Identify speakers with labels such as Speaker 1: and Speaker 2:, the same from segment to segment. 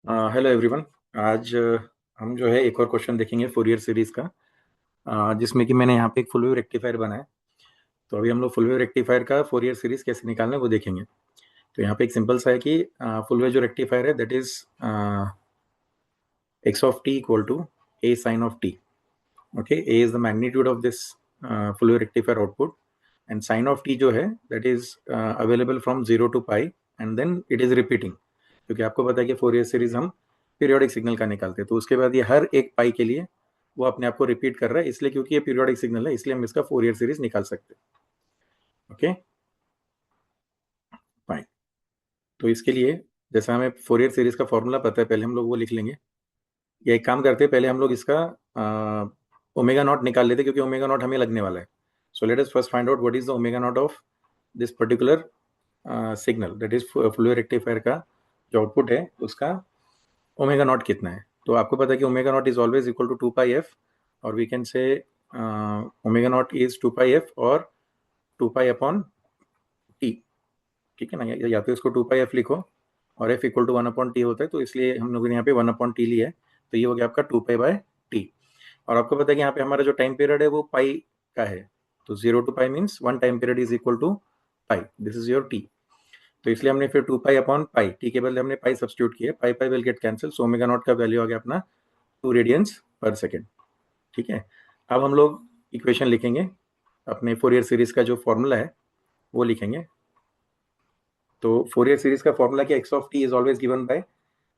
Speaker 1: Hello everyone. आज हम जो है एक और क्वेश्चन देखेंगे फोरियर सीरीज का, जिसमें कि मैंने यहाँ पे एक फुल वेव रेक्टिफायर बनाया। तो अभी हम लोग फुल वेव रेक्टिफायर का फोरियर सीरीज कैसे निकालना है वो देखेंगे। तो यहाँ पे एक सिंपल सा है कि फुल वेव जो रेक्टिफायर है that is X of T equal to A sine of T. Okay, A is the magnitude of this full wave rectifier output, and sine of T जो है that is available from zero to pi, and then it is repeating. क्योंकि आपको पता है कि Fourier series हम periodic signal का निकालते हैं, तो उसके बाद ये हर एक पाई के लिए वो अपने आप को रिपीट कर रहा है, इसलिए क्योंकि ये पीरियोडिक सिग्नल है इसलिए हम इसका फोरियर सीरीज निकाल सकते हैं। Okay, fine. तो इसके लिए जैसा हमें फोरियर सीरीज का फॉर्मूला पता है, पहले हम लोग वो लिख लेंगे। या एक काम करते हैं, पहले हम लोग इसका ओमेगा नॉट निकाल लेते हैं, क्योंकि ओमेगा नॉट हमें लगने वाला है। So let us first find out what is the omega naught of this particular signal, that is full wave rectifier का जो आउटपुट है उसका ओमेगा नॉट कितना है। तो आपको पता है कि omega naught is always equal to 2 pi F, और we can say omega naught is 2 pi F और 2 पाई अपॉन टी। ठीक है ना, या तो इसको 2 पाई एफ लिखो और F equal to 1 upon T होता है, तो इसलिए हम लोगों ने यहाँ पे 1 अपॉन टी लिया है। तो ये हो गया आपका 2 पाई बाय टी। और आपको पता है कि यहाँ पे हमारा जो टाइम पीरियड है वो पाई का है। तो 0 to pi means 1 time period is equal to pi, this is your T. तो इसलिए हमने फिर 2 पाई अपॉन पाई, टी के बदले हमने पाई सब्स्टिट्यूट किया, pi pi will get cancel, so omega naught का वैल्यू आ गया अपना 2 रेडियंस पर सेकेंड। ठीक है, अब हम लोग इक्वेशन लिखेंगे, अपने फोरियर सीरीज का जो फॉर्मूला है वो लिखेंगे। तो फोरियर सीरीज का फॉर्मूला क्या, x of t is always given by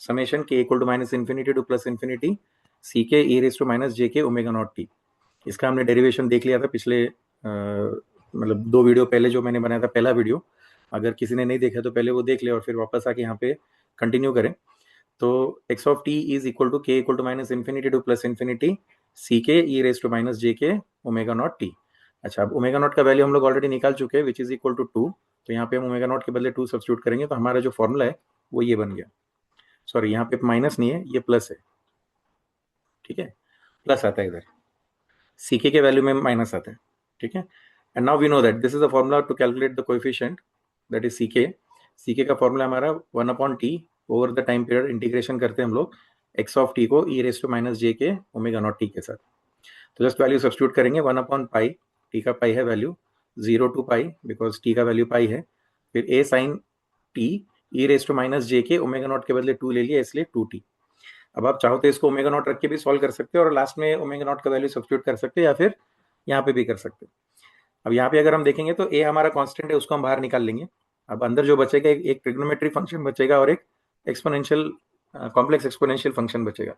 Speaker 1: summation k equal to minus infinity to plus infinity c k e raise to minus जे के ओमेगा नॉट टी। इसका हमने डेरिवेशन देख लिया था पिछले मतलब 2 वीडियो पहले जो मैंने बनाया था, पहला वीडियो। अगर किसी ने नहीं देखा तो पहले वो देख ले और फिर वापस आके यहाँ पे कंटिन्यू करें। तो x of t is equal to k equal to minus infinity to plus infinity c k e raise to minus जे के ओमेगा नॉट टी। अच्छा, अब ओमेगा नॉट का वैल्यू हम लोग ऑलरेडी निकाल चुके हैं, विच इज इक्वल टू 2। तो यहाँ पे हम ओमेगा नॉट के बदले 2 सब्स्टिट्यूट करेंगे, तो हमारा जो फॉर्मूला है वो ये बन गया। सॉरी, यहाँ पे माइनस नहीं है, ये प्लस है। ठीक है, प्लस आता है इधर, सी के वैल्यू में माइनस आता है। ठीक है, and now we know that this is the formula to calculate the coefficient, that is C K का फॉर्मूला हमारा 1 upon T over the time period integration करते हैं हम लोग एक्स ऑफ टी को ई रेस टू माइनस जे के omega not T के साथ। तो जस्ट वैल्यू सब्स्टिट्यूट करेंगे, 1 अपॉन पाई, टी का पाई है value, 0 to pi because t का वैल्यू पाई है, फिर a sine t e raise to minus जे के ओमेगा नॉट के बदले 2 ले लिया इसलिए 2t। अब आप चाहो तो इसको ओमेगा नॉट रख के भी सॉल्व कर सकते हो और लास्ट में ओमेगा नॉट का वैल्यू सब्स्टिट्यूट कर सकते हो, या फिर यहाँ पे भी कर सकते हो। अब यहाँ पे अगर हम देखेंगे तो ए हमारा कांस्टेंट है, उसको हम बाहर निकाल लेंगे। अब अंदर जो बचेगा एक ट्रिग्नोमेट्री फंक्शन बचेगा और एक एक्सपोनेंशियल कॉम्प्लेक्स एक्सपोनेंशियल फंक्शन बचेगा।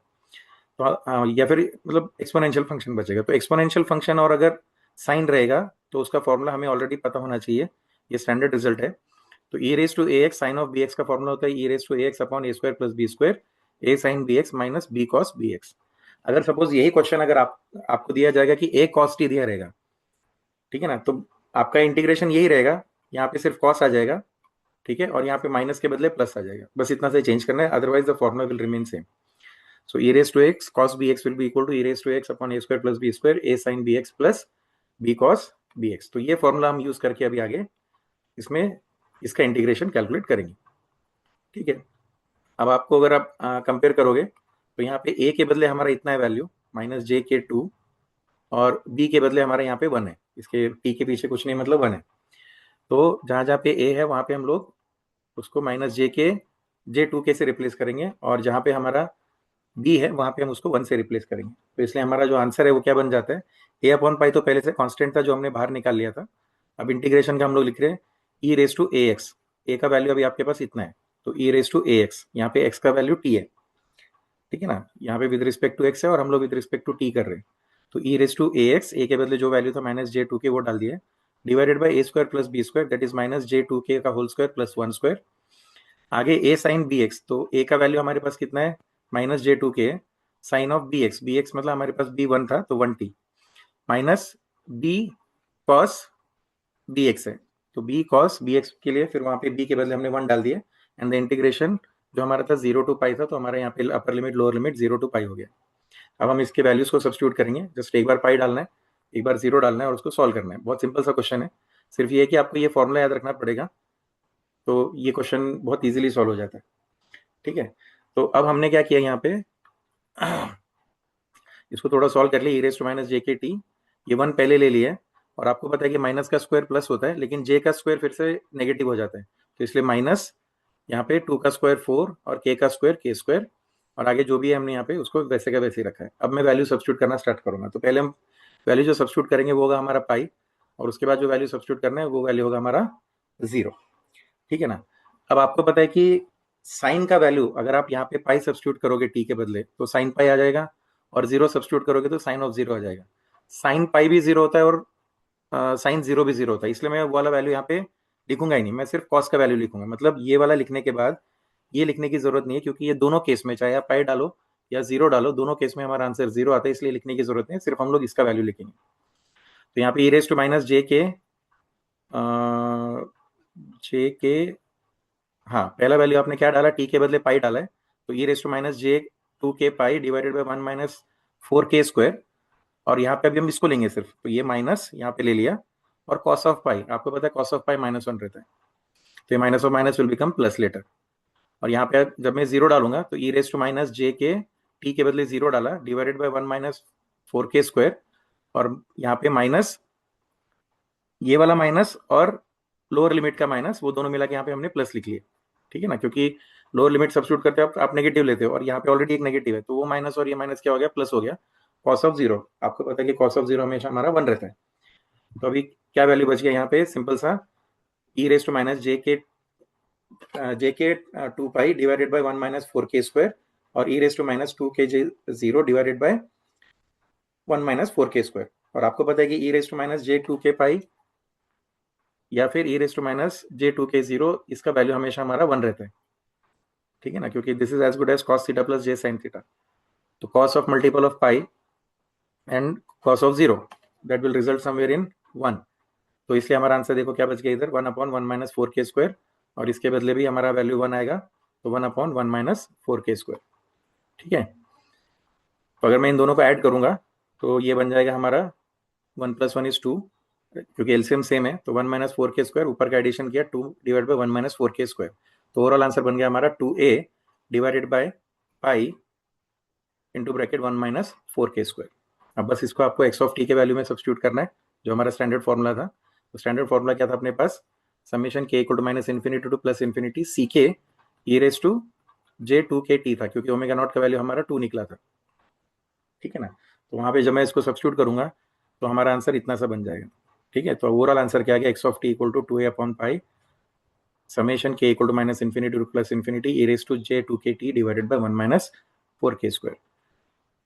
Speaker 1: तो या फिर मतलब एक्सपोनेंशियल फंक्शन बचेगा। तो एक्सपोनेंशियल फंक्शन और अगर साइन रहेगा तो उसका फॉर्मूला हमें ऑलरेडी पता होना चाहिए, ये स्टैंडर्ड रिजल्ट है। तो ई raise to A x sine of b x का फॉर्मूला होता है e raise to A x upon a square plus B square a sine b x minus B cos B x. अगर suppose यही question अगर आपको दिया जाएगा कि ए कॉस टी दिया रहेगा, ठीक है ना, तो आपका इंटीग्रेशन यही रहेगा, यहाँ पे सिर्फ कॉस आ जाएगा। ठीक है, और यहाँ पे माइनस के बदले प्लस आ जाएगा, बस इतना से चेंज करना है, otherwise the formula will remain same. So e raised to x cos bx will be equal to e raised to x upon a square plus b square a sin bx plus b cos bx। तो ये formula हम use करके अभी आगे इसमें इसका integration calculate करेंगे। ठीक है, अब आपको अगर आप कंपेयर करोगे तो यहाँ पे a के बदले हमारा इतना है वैल्यू -j/2 और b के बदले हमारा यहाँ पे 1 है, इसके t के पीछे कुछ नहीं मतलब 1 है। तो जहां जहां पे a है वहां पे हम लोग उसको -j2k से रिप्लेस करेंगे, और जहां पे हमारा बी है वहां पे हम उसको 1 से रिप्लेस करेंगे। तो इसलिए हमारा जो आंसर है वो क्या बन जाता है, ए अपॉन पाई तो पहले से कांस्टेंट था जो हमने बाहर निकाल लिया था। अब इंटीग्रेशन का हम लोग लिख रहे हैं ई रेस टू ए एक्स, ए का वैल्यू अभी आपके पास इतना है, तो ई रेस टू ए एक्स, यहाँ पे एक्स का वैल्यू टी है। ठीक है ना, यहाँ पे विद रिस्पेक्ट टू एक्स है और हम लोग विद रिस्पेक्ट टू टी कर रहे हैं। तो ई raise to A X, A के बदले जो वैल्यू था -j2k वो डाल दिया, divided by A square plus B square that is -j2k का होल स्क्वायर प्लस 1 स्क्वायर। आगे ए साइन बी एक्स, तो ए का वैल्यू हमारे पास कितना है -j2k sign of b x मतलब हमारे पास b1 था तो 1t minus B cos B X है, तो बी कॉस बी एक्स के लिए फिर वहां पे b के बदले हमने 1 डाल दिया, एंड द इंटीग्रेशन जो हमारा था 0 to पाई था, तो हमारे यहाँ पे upper limit lower limit 0 to पाई हो गया। अब हम इसके वैल्यूज को सब्स्टिट्यूट करेंगे, जस्ट एक बार पाई डालना है, एक बार 0 डालना है और उसको सॉल्व करना है। बहुत सिंपल सा क्वेश्चन है, सिर्फ ये है कि आपको ये फॉर्मूला याद रखना पड़ेगा, तो ये क्वेश्चन बहुत ईजिली सॉल्व हो जाता है। ठीक है, तो अब हमने क्या किया यहाँ पे, इसको थोड़ा सॉल्व कर लिया। ई raise to minus J K T, ये 1 पहले ले लिया है, और आपको पता है कि माइनस का स्क्वायर प्लस होता है, लेकिन जे का स्क्वायर फिर से नेगेटिव हो जाता है, तो इसलिए माइनस यहाँ पे 2 का स्क्वायर 4 और के का स्क्वायर के स्क्वायर, और आगे जो भी है हमने यहाँ पे उसको वैसे का वैसे ही रखा है। अब मैं वैल्यू सब्स्टिट्यूट करना स्टार्ट करूंगा। तो पहले हम वैल्यू जो सब्स्टिट्यूट करेंगे वो होगा हमारा पाई, और उसके बाद जो वैल्यू सब्स्टिट्यूट करना है वो वैल्यू होगा हमारा 0। ठीक है ना। अब आपको पता है कि साइन का वैल्यू अगर आप यहाँ पे पाई सब्स्टिट्यूट करोगे टी के बदले तो साइन पाई आ जाएगा, और 0 सब्स्टिट्यूट करोगे तो साइन ऑफ 0 आ जाएगा। साइन पाई भी 0 होता है और साइन 0 भी 0 होता है, इसलिए मैं वो वाला वैल्यू यहाँ पे लिखूंगा ही नहीं, मैं सिर्फ कॉस का वैल्यू लिखूंगा। मतलब ये वाला लिखने के बाद ये लिखने की जरूरत नहीं है, क्योंकि ये दोनों केस में चाहे आप पाई डालो या 0 डालो, दोनों केस में हमारा आंसर 0 आता है, इसलिए लिखने की जरूरत नहीं है, सिर्फ हम लोग इसका वैल्यू लिखेंगे। तो यहाँ पे ई रेस टू माइनस जे के, हाँ पहला वैल्यू आपने क्या डाला, टी के बदले पाई डाला है, तो ई रेस टू माइनस जे 2 के पाई डिवाइडेड बाई 1 माइनस 4 के स्क्वायर, और यहाँ पे अभी हम इसको लेंगे सिर्फ, तो ये माइनस यहाँ पे ले लिया, और कॉस ऑफ पाई आपको पता है कॉस ऑफ पाई -1 रहता है, तो ये minus of minus will become plus later. और यहाँ पे जब मैं 0 डालूंगा तो ई raise to minus J K T के बदले 0 डाला डिवाइडेड बाई 1 माइनस 4 के स्क्वायर, और यहाँ पे माइनस ये वाला माइनस और लोअर लिमिट का माइनस, वो दोनों मिला के यहाँ पे हमने प्लस लिख लिया। ठीक है ना, क्योंकि लोअर लिमिट सब्स्टिट्यूट करते हो आप नेगेटिव लेते हो, और यहाँ पे ऑलरेडी एक नेगेटिव है, तो वो माइनस और ये माइनस क्या हो गया, प्लस हो गया। कॉस ऑफ 0, आपको पता है कि कॉस ऑफ 0 हमेशा हमारा 1 रहता है। तो अभी क्या वैल्यू बच गया यहाँ पे, सिंपल सा, ई रेस टू माइनस जे के 2 पाई डिवाइडेड बाई 1 माइनस 4 के स्क्वायर, और ई रेस टू माइनस 2 के जे 0 डिवाइडेड बाई 1 माइनस 4 के स्क्वायर। और आपको पता है कि ई रेस टू माइनस जे 2 के पाई या फिर ई रेस टू माइनस जे 2 के 0, इसका वैल्यू हमेशा हमारा 1 रहता है। ठीक है ना, क्योंकि this is as good as cos theta plus j sine theta. तो cos of multiple of pi and cos of 0 that will result somewhere in 1। तो इसलिए हमारा आंसर देखो क्या बच गया इधर, 1/1 माइनस 4 के स्क्वायर, और इसके बदले भी हमारा वैल्यू 1 आएगा, तो 1/1 माइनस 4 के स्क्वायर। ठीक है, तो अगर मैं इन दोनों को ऐड करूंगा तो ये बन जाएगा हमारा 1 + 1 = 2, क्योंकि एलसीएम सेम है, तो 1 माइनस 4 के स्क्वायर, ऊपर का एडिशन किया 2 डिवाइड बाई 1 माइनस 4 के स्क्वायर। तो ओवरऑल आंसर बन गया हमारा 2a divided by pi into bracket 1 minus 4 के स्क्वायर। अब बस इसको आपको एक्स ऑफ टी के वैल्यू में सब्स्टिट्यूट करना है, जो हमारा स्टैंडर्ड फॉर्मूला था। तो स्टैंडर्ड फॉर्मूला क्या था अपने पास, summation k equal to minus infinity to plus infinity c k e raise to j 2 k T था, क्योंकि ओमेगा नॉट का वैल्यू हमारा 2 निकला था। ठीक है ना, तो वहां पे जब मैं इसको सब्स्टिट्यूट करूंगा तो हमारा आंसर इतना सा बन जाएगा। ठीक है, तो ओवरऑल आंसर क्या आ गया, x of T equal to 2a upon pi summation k equal to minus infinity to plus infinity e raise to j 2 k T divided by 1 minus 4 के स्क्वायर।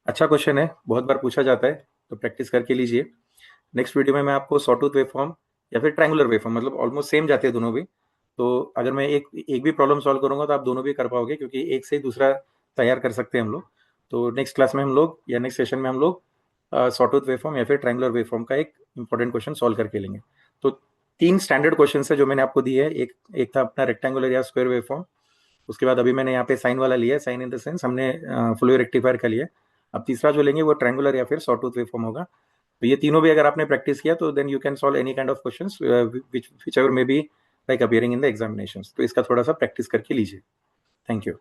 Speaker 1: अच्छा क्वेश्चन है, बहुत बार पूछा जाता है, तो प्रैक्टिस करके लीजिए। नेक्स्ट वीडियो में मैं आपको सॉटूथ वेवफॉर्म या फिर ट्रायंगुलर वेवफॉर्म, मतलब ऑलमोस्ट सेम जाते हैं दोनों भी, तो अगर मैं एक एक भी प्रॉब्लम सॉल्व करूंगा तो आप दोनों भी कर पाओगे, क्योंकि एक से ही दूसरा तैयार कर सकते हैं हम लोग। तो नेक्स्ट क्लास में हम लोग या नेक्स्ट सेशन में हम लोग सॉटूथ वेवफॉर्म या फिर ट्रायंगुलर वेवफॉर्म का एक इंपॉर्टेंट क्वेश्चन सॉल्व करके लेंगे। तो 3 स्टैंडर्ड क्वेश्चन है जो मैंने आपको दिए है, एक था अपना रेक्टेंगुलर या स्क्वायर वेवफॉर्म, उसके बाद अभी मैंने यहाँ पे साइन वाला लिया है, साइन इन द सेंस हमने फुल वेव रेक्टिफायर का लिया। अब तीसरा जो लेंगे वो ट्रायंगुलर या फिर सॉटूथ वेवफॉर्म होगा। तो ये तीनों भी अगर आपने प्रैक्टिस किया तो then you can solve any kind of questions whichever may be like appearing in the examinations. तो इसका थोड़ा सा प्रैक्टिस करके लीजिए। Thank you.